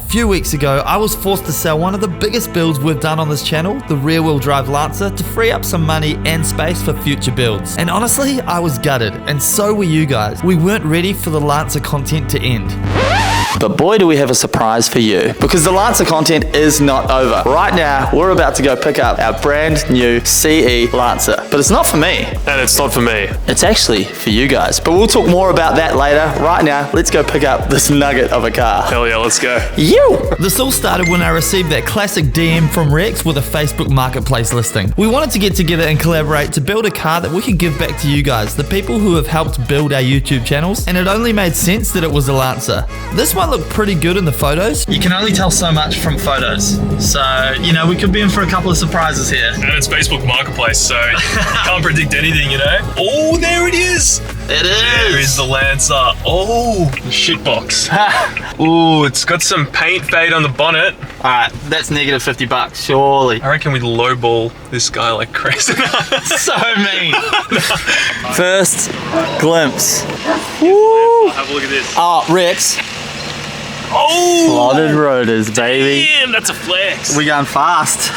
few weeks ago, I was forced to sell one of the biggest builds we've done on this channel, the rear-wheel drive Lancer, to free up some money and space for future builds. And honestly, I was gutted, and so were you guys. We weren't ready for the Lancer content to end. But boy, do we have a surprise for you, because the Lancer content is not over. Right now, we're about to go pick up our brand new CE Lancer. But it's not for me. And it's not for me. It's actually for you guys. But we'll talk more about that later. Right now, let's go pick up this nugget of a car. Hell yeah, let's go. You! This all started when I received that classic DM from Rex with a Facebook Marketplace listing. We wanted to get together and collaborate to build a car that we could give back to you guys, the people who have helped build our YouTube channels, and it only made sense that it was a Lancer. This one looked pretty good in the photos. You can only tell so much from photos. So, you know, we could be in for a couple of surprises here. And it's Facebook Marketplace, so you can't predict anything, you know? Oh, there it is! It is! There is the Lancer. Oh, the shitbox. Ooh, it's got some paint fade on the bonnet. Alright, that's negative $50, surely. I reckon we lowball this guy like crazy. So mean. First glimpse. Woo! Have a look at this. Oh, Rex. Oh! Slotted rotors, baby. Damn, that's a flex. We're going fast.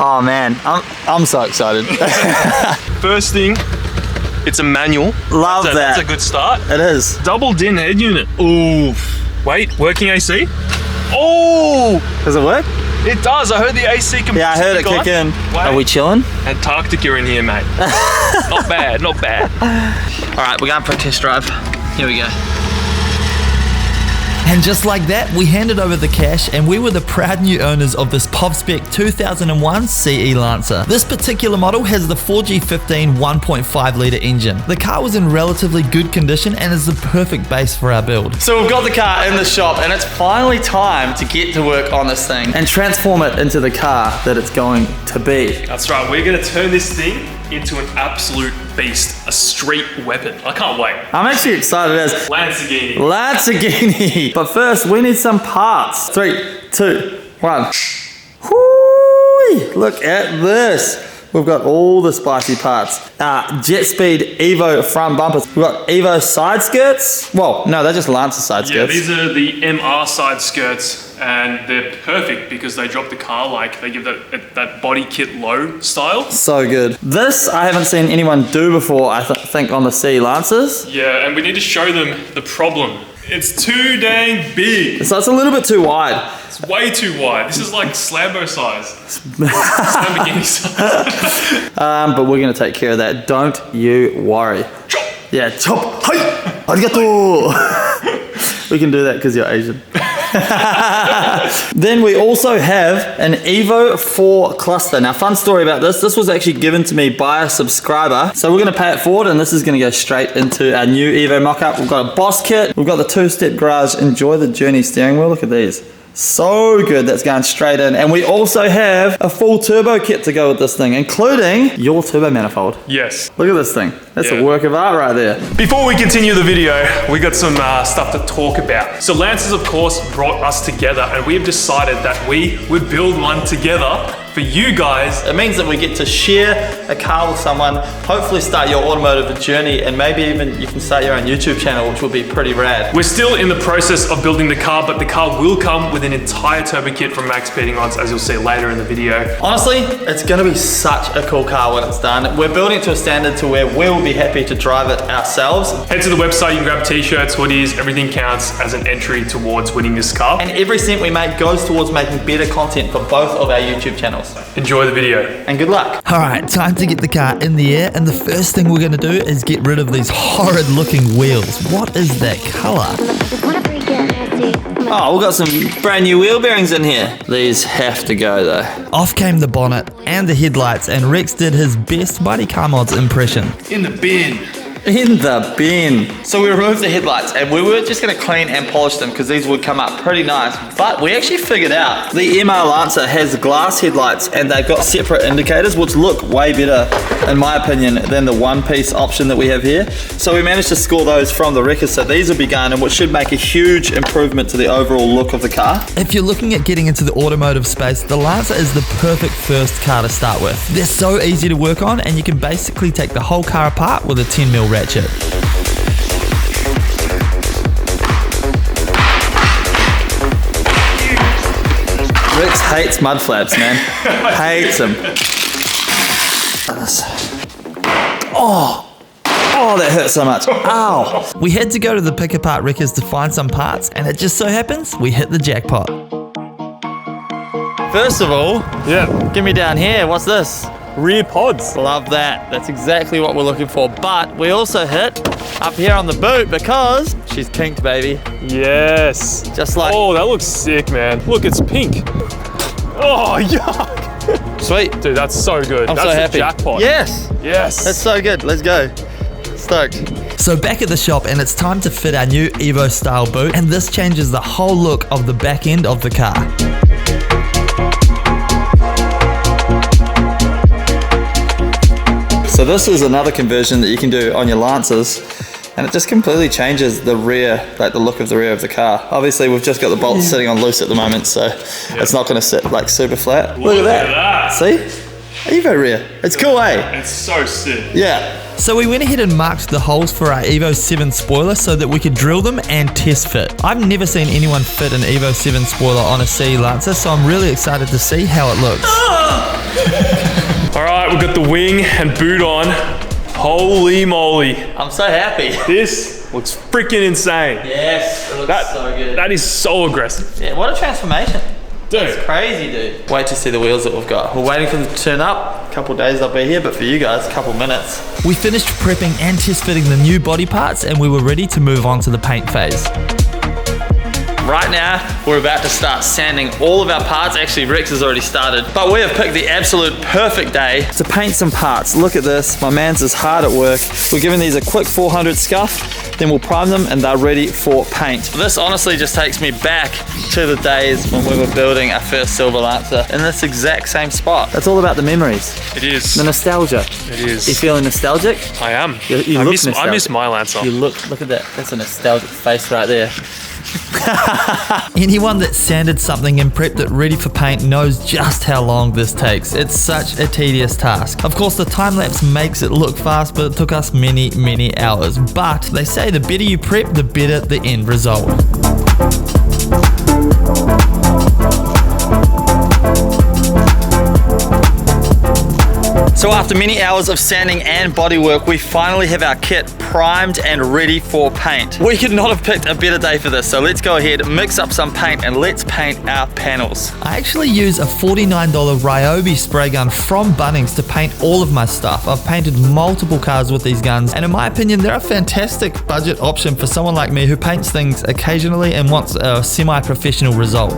Oh man, I'm so excited. First thing, it's a manual. Love that. That's a good start. It is. Double din head unit. Ooh. Wait, working AC? Oh! Does it work? It does. I heard the AC can. Yeah, I heard it kick in. Wait. Are we chilling? Antarctica in here, mate. Not bad, not bad. All right, we're going for a test drive. Here we go. And just like that, we handed over the cash and we were the proud new owners of this PovSpec 2001 CE Lancer. This particular model has the 4G15 1.5 litre engine. The car was in relatively good condition and is the perfect base for our build. So we've got the car in the shop and it's finally time to get to work on this thing and transform it into the car that it's going to be. That's right, we're gonna turn this thing into an absolute beast, a street weapon. I can't wait. I'm actually excited as Lamborghini. Lamborghini. But first, we need some parts. 3, 2, 1. Whoo! Look at this. We've got all the spicy parts. Jet Speed Evo front bumpers. We've got Evo side skirts. Well, no, they're just Lancer side skirts. Yeah, these are the MR side skirts, and they're perfect because they drop the car like they give that body kit low style. So good. This I haven't seen anyone do before, I think, on the CE Lancers. Yeah, and we need to show them the problem. It's too dang big. So it's a little bit too wide. It's way too wide. This is like Slambo size. Lamborghini size. But we're gonna take care of that. Don't you worry. Chop. Yeah, chop. Hey, arigato. We can do that because you're Asian. Then we also have an EVO 4 cluster. Now, fun story about this. This was actually given to me by a subscriber. So we're going to pay it forward and this is going to go straight into our new EVO mock-up. We've got a boss kit. We've got the 2-step garage. Enjoy the journey steering wheel. Look at these. So good, that's going straight in. And we also have a full turbo kit to go with this thing, including your turbo manifold. Yes. Look at this thing. That's a work of art right there. Before we continue the video, we got some stuff to talk about. So Lancers, of course, brought us together and we've decided that we would build one together for you guys. It means that we get to share a car with someone, hopefully start your automotive journey, and maybe even you can start your own YouTube channel, which will be pretty rad. We're still in the process of building the car, but the car will come with an entire turbo kit from Max Speeding Odds, as you'll see later in the video. Honestly, it's gonna be such a cool car when it's done. We're building it to a standard to where we'll be happy to drive it ourselves. Head to the website, you can grab t-shirts, hoodies, everything counts as an entry towards winning this car. And every cent we make goes towards making better content for both of our YouTube channels. Enjoy the video. And good luck. All right, time to get the car in the air, and the first thing we're gonna do is get rid of these horrid looking wheels. What is that color? Oh, we've got some brand new wheel bearings in here. These have to go though. Off came the bonnet and the headlights, and Rex did his best Buddy Car Mods impression. In the bin. In the bin. So we removed the headlights and we were just going to clean and polish them because these would come up pretty nice. But we actually figured out the MR Lancer has glass headlights and they've got separate indicators which look way better, in my opinion, than the one-piece option that we have here. So we managed to score those from the wreckers, so these will be going in, which should make a huge improvement to the overall look of the car. If you're looking at getting into the automotive space, the Lancer is the perfect first car to start with. They're so easy to work on and you can basically take the whole car apart with a 10mm ratchet. Rex hates mud flaps, man. Hates them. Oh, that hurt so much. Ow. We had to go to the pick apart wreckers to find some parts, and it just so happens we hit the jackpot. First of all, give me down here. What's this? Rear pods. Love that. That's exactly what we're looking for. But we also hit up here on the boot because she's kinked, baby. Yes. Just like... Oh, that looks sick, man. Look, it's pink. Oh, yuck. Sweet. Dude, that's so good. I'm that's so the happy. Jackpot. Yes. Yes. That's so good. Let's go. Stoked. So back at the shop, and it's time to fit our new EVO style boot, and this changes the whole look of the back end of the car. So this is another conversion that you can do on your Lancers, and it just completely changes the rear, like the look of the rear of the car. Obviously we've just got the bolts sitting on loose at the moment, so it's not going to sit like super flat. Look at that. See? Evo rear. It's cool, eh? It's so sick. Yeah. So we went ahead and marked the holes for our EVO 7 spoiler so that we could drill them and test fit. I've never seen anyone fit an EVO 7 spoiler on a CE Lancer, so I'm really excited to see how it looks. All right, we've got the wing and boot on. Holy moly. I'm so happy. This looks freaking insane. Yes, it looks so good. That is so aggressive. Yeah, what a transformation. Dude. It's crazy, dude. Wait to see the wheels that we've got. We're waiting for them to turn up. A couple days they'll be here, but for you guys, a couple minutes. We finished prepping and test fitting the new body parts, and we were ready to move on to the paint phase. Right now, we're about to start sanding all of our parts. Actually, Rex has already started, but we have picked the absolute perfect day to paint some parts. Look at this, my man's is hard at work. We're giving these a quick 400 scuff, then we'll prime them and they're ready for paint. This honestly just takes me back to the days when we were building our first Silver Lancer in this exact same spot. It's all about the memories. It is. The nostalgia. It is. You feeling nostalgic? I am. You I look miss nostalgic. my Lancer. You look at that. That's a nostalgic face right there. Anyone that sanded something and prepped it ready for paint knows just how long this takes. It's such a tedious task. Of course, the time lapse makes it look fast, but it took us many, many hours. But they say the better you prep, the better the end result. So after many hours of sanding and bodywork, we finally have our kit primed and ready for paint. We could not have picked a better day for this, so let's go ahead, mix up some paint, and let's paint our panels. I actually use a $49 Ryobi spray gun from Bunnings to paint all of my stuff. I've painted multiple cars with these guns, and in my opinion, they're a fantastic budget option for someone like me who paints things occasionally and wants a semi-professional result.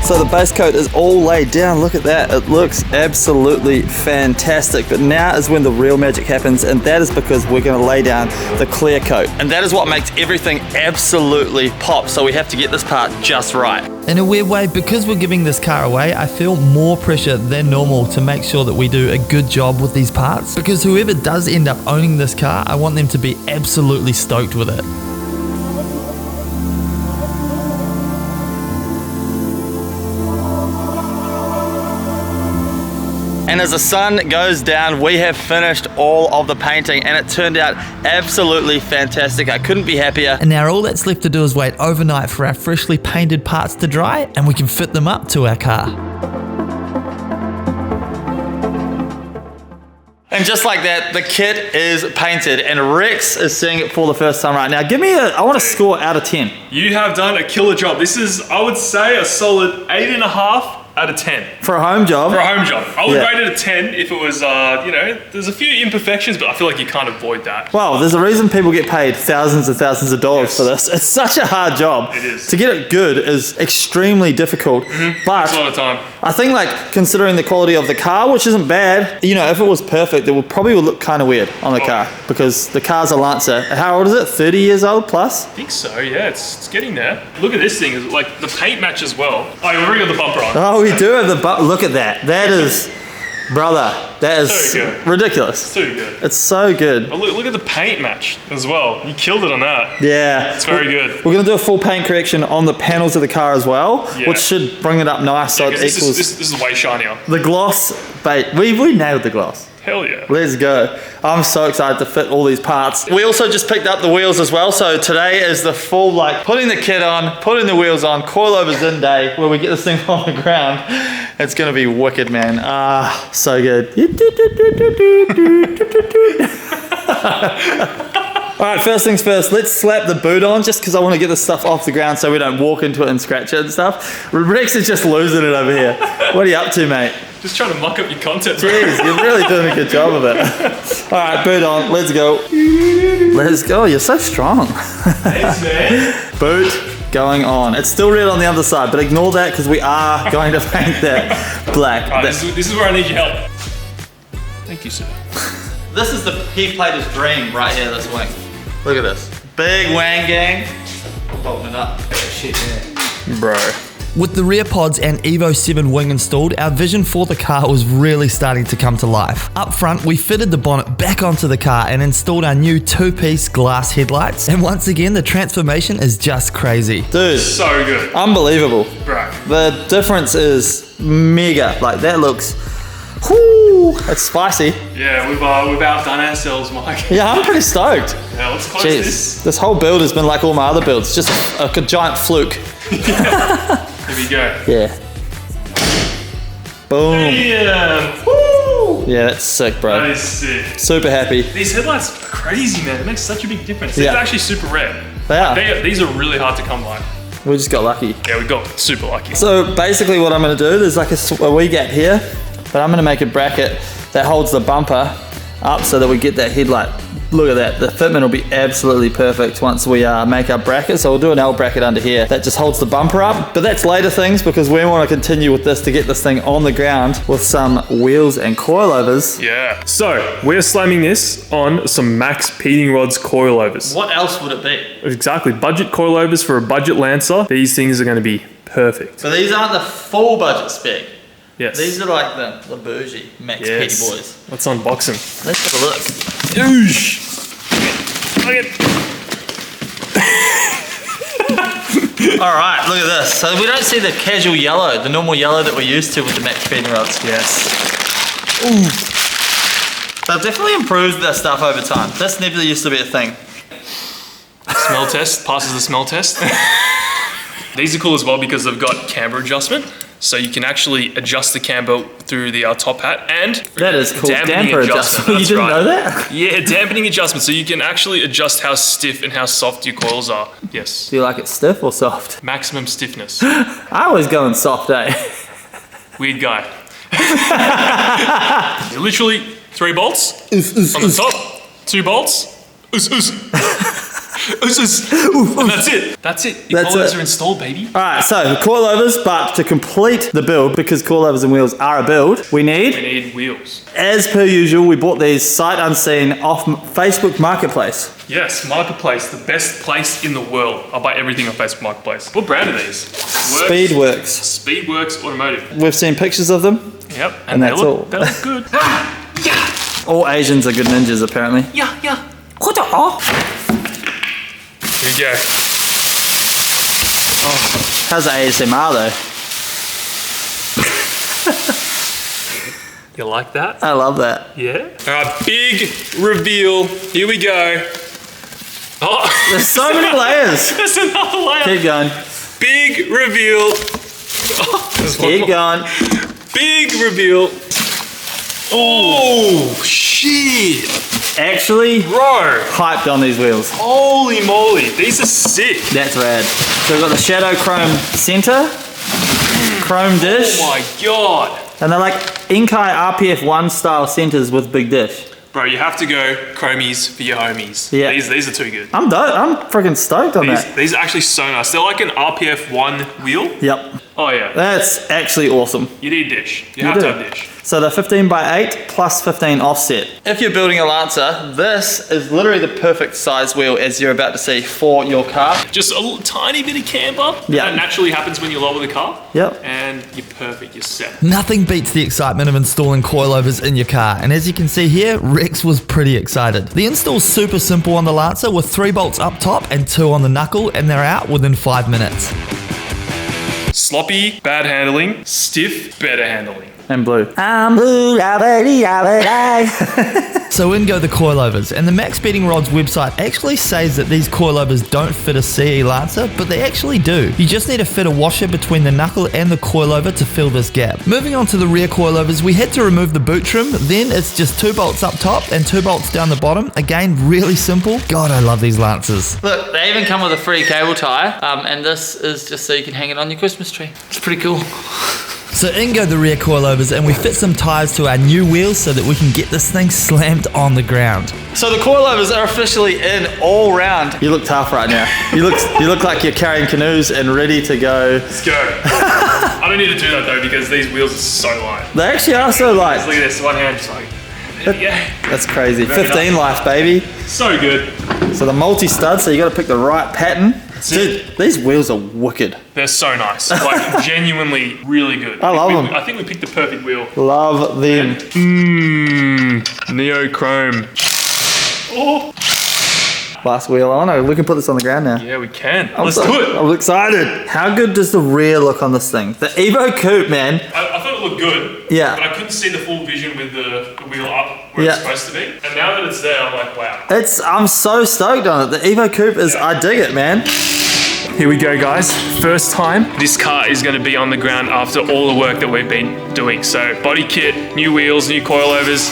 So the base coat is all laid down. Look at that. It looks absolutely fantastic. But now is when the real magic happens, and that is because we're going to lay down the clear coat. And that is what makes everything absolutely pop. So we have to get this part just right. In a weird way, because we're giving this car away, I feel more pressure than normal to make sure that we do a good job with these parts. Because whoever does end up owning this car, I want them to be absolutely stoked with it. And as the sun goes down, we have finished all of the painting, and it turned out absolutely fantastic. I couldn't be happier. And now all that's left to do is wait overnight for our freshly painted parts to dry, and we can fit them up to our car. And just like that, the kit is painted, and Rex is seeing it for the first time right now. Give me I want to score out of 10. You have done a killer job. This is, I would say, a solid 8.5 out of 10. For a home job? For a home job. I would Yeah. rate it a 10 if it was, you know, there's a few imperfections, but I feel like you can't avoid that. Well, there's a reason people get paid thousands and thousands of dollars for this. It's such a hard job. It is. To get it good is extremely difficult. But It's a lot of time. I think, like, considering the quality of the car, which isn't bad, you know, if it was perfect, it would probably look kind of weird on the car, because the car's a Lancer. How old is it? 30 years old plus? I think so, yeah, it's getting there. Look at this thing, like the paint match as well. Oh, you've already got the bumper on. Oh, we do have the look at that. That is, brother, that is So good. ridiculous. Too good. It's so good. Oh, look at the paint match as well. You killed it on that. Yeah. It's very good. We're going to do a full paint correction on the panels of the car as well, Yeah. which should bring it up nice so it Because equals this is way shinier. the gloss. But we nailed the gloss. Hell yeah. Let's go. I'm so excited to fit all these parts. We also just picked up the wheels as well. So today is the full, like, putting the kit on, putting the wheels on, coilovers in day, where we get this thing on the ground. It's gonna be wicked, man. Ah, so good. All right, first things first, let's slap the boot on just because I want to get this stuff off the ground so we don't walk into it and scratch it and stuff. Rex is just losing it over here. What are you up to, mate? Just trying to muck up your content. Jeez, you're really doing a good job of it. All right, boot on, let's go. Let's go, you're so strong. Thanks, man. Boot going on. It's still red on the other side, but ignore that because we are going to paint that black. All right, this is where I need your help. Thank you, sir. This is the he played his dream right here, this wing. Look at this. Big wang gang. Holding it up. Shit, yeah. Bro. With the rear pods and EVO 7 wing installed, our vision for the car was really starting to come to life. Up front, we fitted the bonnet back onto the car and installed our new 2-piece glass headlights. And once again, the transformation is just crazy. Dude. So good. Unbelievable. Bro. The difference is mega. Like, that looks, whoo, it's spicy. Yeah, we've outdone ourselves, Mike. Yeah, I'm pretty stoked. Yeah, let's close Jeez, this whole build has been like all my other builds, just a giant fluke. Here we go. Yeah. Boom. Yeah. Woo! Yeah, that's sick, bro. That is sick. Super happy. These headlights are crazy, man. It makes such a big difference. These Yeah. are actually super rare. They are. These are really hard to come by. We just got lucky. Yeah, we got super lucky. So basically what I'm gonna do, there's like a wee gap here, but I'm gonna make a bracket that holds the bumper up so that we get that headlight. Look at that, the fitment will be absolutely perfect once we make our bracket. So we'll do an L bracket under here that just holds the bumper up, but that's later things because we want to continue with this to get this thing on the ground with some wheels and coilovers. Yeah. So we're slamming this on some Max Peating Rods coilovers. What else would it be? Exactly. Budget coilovers for a budget Lancer. These things are going to be perfect. So these aren't the full budget spec. Yes. These are like the bougie Max Petty boys. Let's unbox them. Let's have a look. Oosh. Look at. All right, look at this. So we don't see the casual yellow, the normal yellow that we're used to with the Max Peating Rods. Yes. Ooh. They've definitely improved their stuff over time. This never used to be a thing. Smell test. Passes the smell test. These are cool as well because they've got camber adjustment. So you can actually adjust the camber through the top hat and that is cool. Dampening Damper adjustment. You didn't know that? Yeah, dampening adjustment. So you can actually adjust how stiff and how soft your coils are. Yes. Do you like it stiff or soft? Maximum stiffness. I always go in soft, eh? Weird guy. Literally 3 bolts on the top, 2 bolts. And that's it. That's it. Your coilovers are installed, baby. All right, so coilovers, but to complete the build, because coilovers and wheels are a build, we need wheels. As per usual, we bought these sight unseen off Facebook Marketplace. Yes, Marketplace, the best place in the world. I buy everything on Facebook Marketplace. What brand are these? Speedworks. Speedworks Automotive. We've seen pictures of them. Yep, and that's all. They look good. Yeah. All Asians are good ninjas, apparently. Yeah. Here we go. Oh, how's the ASMR though? You like that? I love that. Yeah. All right, big reveal. Here we go. Oh, there's so many layers. There's another layer. Keep going. Big reveal. Oh, keep going. Big reveal. Oh, shit. Actually, bro, hyped on these wheels. Holy moly, these are sick. That's rad. So we've got the Shadow Chrome center, chrome dish. Oh my god. And they're like Inkai RPF1 style centers with big dish. Bro, you have to go chromies for your homies. Yeah. These are too good. I'm freaking stoked on that. These are actually so nice. They're like an RPF1 wheel. Yep. Oh yeah. That's actually awesome. You need dish. You have to have dish. So they're 15x8 plus 15 offset. If you're building a Lancer, this is literally the perfect size wheel as you're about to see for your car. Just a little tiny bit of camber. Yeah. That naturally happens when you lower the car. Yep. And you're perfect, you're set. Nothing beats the excitement of installing coilovers in your car. And as you can see here, Rex was pretty excited. The install's super simple on the Lancer with 3 bolts up top and 2 on the knuckle, and they're out within 5 minutes. Sloppy, bad handling. Stiff, better handling. And blue. I'm blue, So in go the coilovers, and the Max Speeding Rods website actually says that these coilovers don't fit a CE Lancer, but they actually do. You just need to fit a washer between the knuckle and the coilover to fill this gap. Moving on to the rear coilovers, we had to remove the boot trim, then it's just 2 bolts up top and 2 bolts down the bottom. Again, really simple. God, I love these Lancers. Look, they even come with a free cable tie, and this is just so you can hang it on your Christmas tree. It's pretty cool. So in go the rear coilovers, and we fit some tires to our new wheels so that we can get this thing slammed on the ground. So the coilovers are officially in all round. You look tough right now. You look like you're carrying canoes and ready to go. Let's go. I don't need to do that though because these wheels are so light. They actually are so light. Look at this, one hand just like, yeah. That's crazy. Very 15 nice. life, baby. So good. So the multi-stud, so you got to pick the right pattern. Dude, these wheels are wicked. They're so nice. Like genuinely really good. I love them. I think we picked the perfect wheel. Love them. Neo Chrome. Oh. Last wheel on. Oh, we can put this on the ground now. Yeah, we can. Let's do it. I'm excited. How good does the rear look on this thing? The EVO Coupe, man. I thought it looked good. Yeah. But I couldn't see the full vision with the wheel up where Yeah. it's supposed to be. And now that it's there, I'm like, wow. I'm so stoked on it. The EVO Coupe is, I dig it, man. Here we go, guys. First time this car is going to be on the ground after all the work that we've been doing. So body kit, new wheels, new coilovers.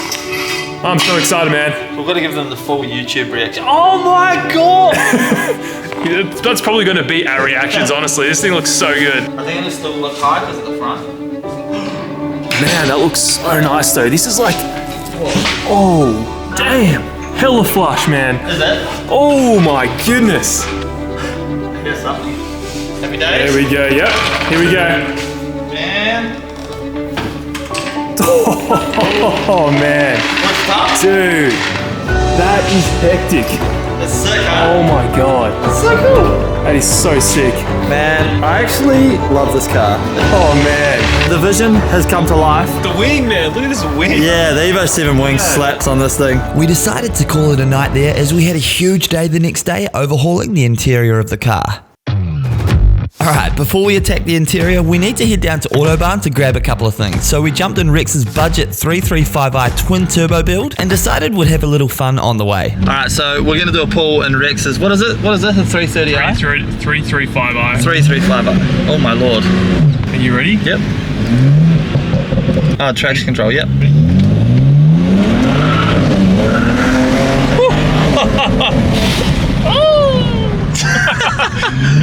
I'm so excited, man. We've got to give them the full YouTube reaction. Oh my God! That's probably going to beat our reactions, honestly. This thing looks so good. I think it'll still look high because at the front. Man, that looks so nice, though. This is like... Oh, damn. Hella flush, man. Is it? Oh my goodness. Here's something. Happy days. There we go, yep. Here we go. Man. Oh man. What's up? Dude, that is hectic. It's sick, huh? Oh my god. It's so cool. That is so sick. Man, I actually love this car. Oh man. The vision has come to life. The wing, man. Look at this wing. Yeah, the EVO 7 wing slaps on this thing. We decided to call it a night there as we had a huge day the next day overhauling the interior of the car. Alright, before we attack the interior, we need to head down to Autobahn to grab a couple of things. So we jumped in Rex's budget 335i twin turbo build and decided we'd have a little fun on the way. Alright, so we're going to do a pull in Rex's, what is it? What is it? A 330i? 335i. 335i. Oh my lord. Are you ready? Yep. Oh, traction control, yep.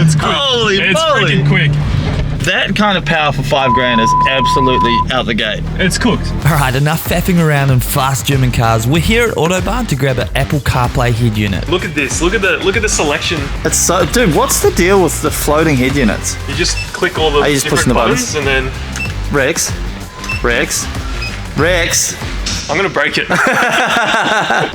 It's quick. Holy It's moly. freaking quick. That kind of power for $5,000 is absolutely out the gate. It's cooked. Alright, enough faffing around in fast German cars. We're here at Autobahn to grab an Apple CarPlay head unit. Look at this. Look at the selection. It's so, dude, what's the deal with the floating head units? You just click all the Are you just different pushing the buttons and then Rex? I'm gonna break it.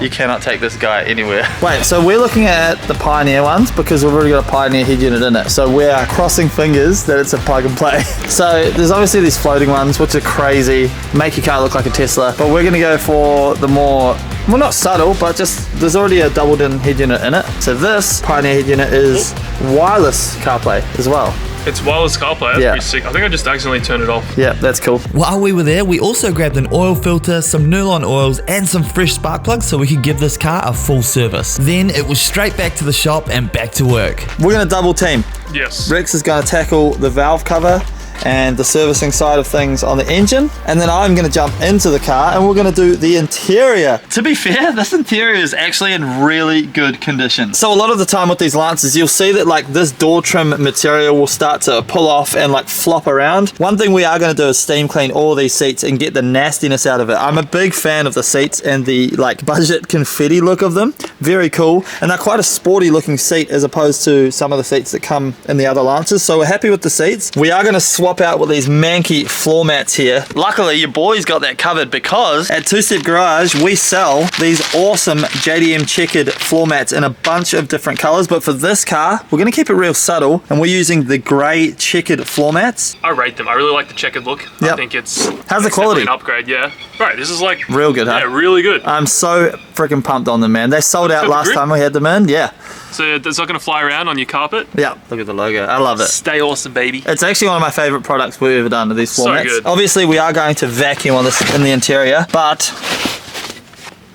You cannot take this guy anywhere. Wait, so we're looking at the Pioneer ones because we've already got a Pioneer head unit in it. So we are crossing fingers that it's a plug and play. So there's obviously these floating ones, which are crazy, make your car look like a Tesla. But we're gonna go for the more, well, not subtle, but just there's already a doubled in head unit in it. So this Pioneer head unit is wireless CarPlay as well. It's wireless CarPlay. That's Yeah. pretty sick. I think I just accidentally turned it off. Yeah, that's cool. While we were there, we also grabbed an oil filter, some Nylon oils, and some fresh spark plugs so we could give this car a full service. Then it was straight back to the shop and back to work. We're gonna double team. Yes. Rex is gonna tackle the valve cover and the servicing side of things on the engine, and then I'm going to jump into the car and we're going to do the interior. To be fair, this interior is actually in really good condition. So a lot of the time with these Lancers, you'll see that like this door trim material will start to pull off and like flop around. One thing we are going to do is steam clean all these seats and get the nastiness out of it. I'm a big fan of the seats and the like budget confetti look of them. Very cool, and they're quite a sporty looking seat as opposed to some of the seats that come in the other Lancers. So we're happy with the seats. We are going to swap out with these manky floor mats here. Luckily your boys got that covered because at Two Step Garage we sell these awesome JDM checkered floor mats in a bunch of different colors, but for this car we're going to keep it real subtle and we're using the grey checkered floor mats. I rate them. I really like the checkered look. Yep. I think it's How's the it's quality? definitely an upgrade, yeah. Right, this is like real good, huh? Yeah, really good. I'm so freaking pumped on them, man. They sold out last time we had them in. Yeah. So it's not going to fly around on your carpet? Yeah, look at the logo. I love it. Stay awesome, baby. It's actually one of my favorite products we've ever done to these floor mats. good. Obviously, we are going to vacuum on this in the interior, but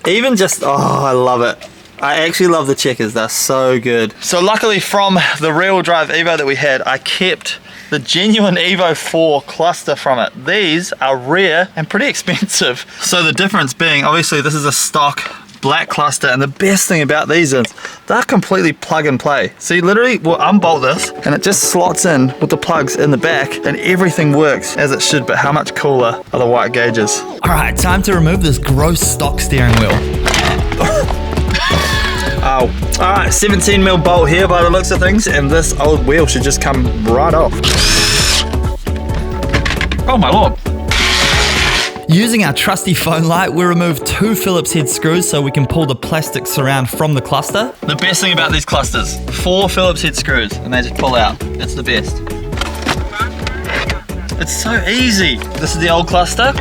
even just, oh, I love it. I actually love the checkers. They're so good. So luckily from the real drive Evo that we had, I kept the genuine EVO 4 cluster from it. These are rare and pretty expensive. So the difference being, obviously this is a stock black cluster, and the best thing about these is they're completely plug and play. So you literally will unbolt this and it just slots in with the plugs in the back and everything works as it should, but how much cooler are the white gauges? All right, time to remove this gross stock steering wheel. Oh, all right, 17mm bolt here by the looks of things, and this old wheel should just come right off. Oh my lord. Using our trusty phone light, we remove 2 Phillips head screws so we can pull the plastic surround from the cluster. The best thing about these clusters, 4 Phillips head screws, and they just pull out. It's the best. It's so easy. This is the old cluster.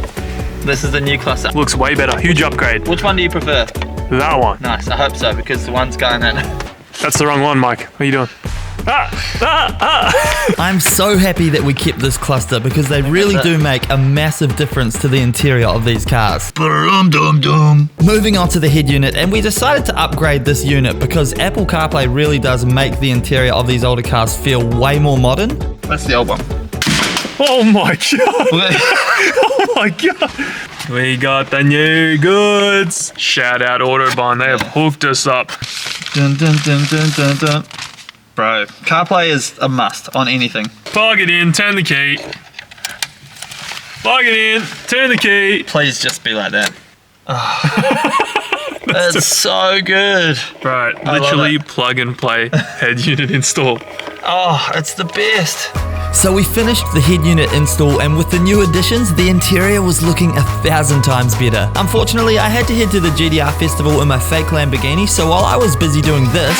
This is the new cluster. Looks way better. Huge upgrade. Which one do you prefer? That one. Nice, I hope so, because the one's going in. That's the wrong one, Mike. What are you doing? I'm so happy that we kept this cluster because they really do make a massive difference to the interior of these cars. Moving on to the head unit, and we decided to upgrade this unit because Apple CarPlay really does make the interior of these older cars feel way more modern. That's the old one. Oh my god. Oh my god. We got the new goods. Shout out Autobahn. They have hooked us up. Dun, dun, dun, dun, dun, dun. Bro, CarPlay is a must on anything. Plug it in, turn the key. Plug it in, turn the key. Please just be like that. Oh. It's so good. Right, literally plug and play head unit install. Oh, it's the best. So we finished the head unit install, and with the new additions, the interior was looking 1,000 times better. Unfortunately, I had to head to the GDR festival in my fake Lamborghini, so while I was busy doing this,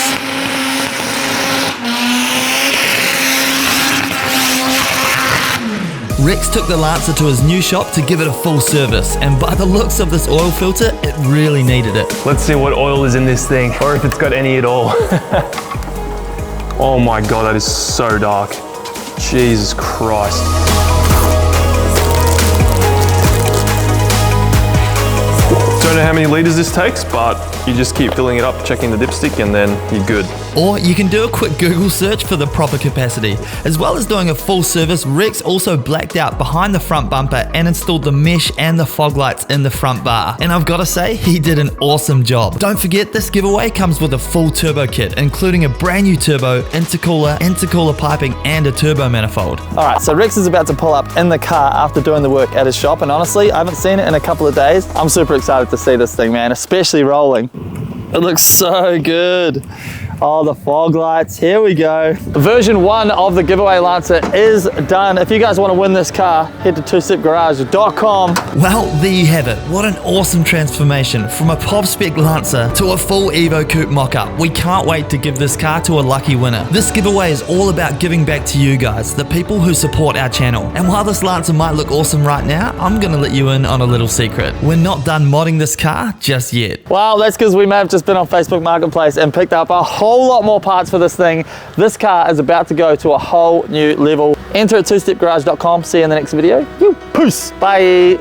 Rex took the Lancer to his new shop to give it a full service, and by the looks of this oil filter, it really needed it. Let's see what oil is in this thing, or if it's got any at all. Oh my god, that is so dark. Jesus Christ. Don't know how many liters this takes, but you just keep filling it up, checking the dipstick, and then you're good. Or you can do a quick Google search for the proper capacity. As well as doing a full service, Rex also blacked out behind the front bumper and installed the mesh and the fog lights in the front bar. And I've got to say, he did an awesome job. Don't forget, this giveaway comes with a full turbo kit, including a brand new turbo, intercooler piping, and a turbo manifold. All right, so Rex is about to pull up in the car after doing the work at his shop, and honestly, I haven't seen it in a couple of days. I'm super excited to see this thing, man, especially rolling. It looks so good. Oh, the fog lights, here we go. Version 1 of the giveaway Lancer is done. If you guys want to win this car, head to twostepgarage.com. Well, there you have it. What an awesome transformation from a pop spec Lancer to a full EVO Coupe mock-up. We can't wait to give this car to a lucky winner. This giveaway is all about giving back to you guys, the people who support our channel. And while this Lancer might look awesome right now, I'm gonna let you in on a little secret. We're not done modding this car just yet. Well, that's because we may have just been on Facebook Marketplace and picked up a whole lot more parts for this thing. This car is about to go to a whole new level. Enter at twostepgarage.com. See you in the next video. Peace. Bye.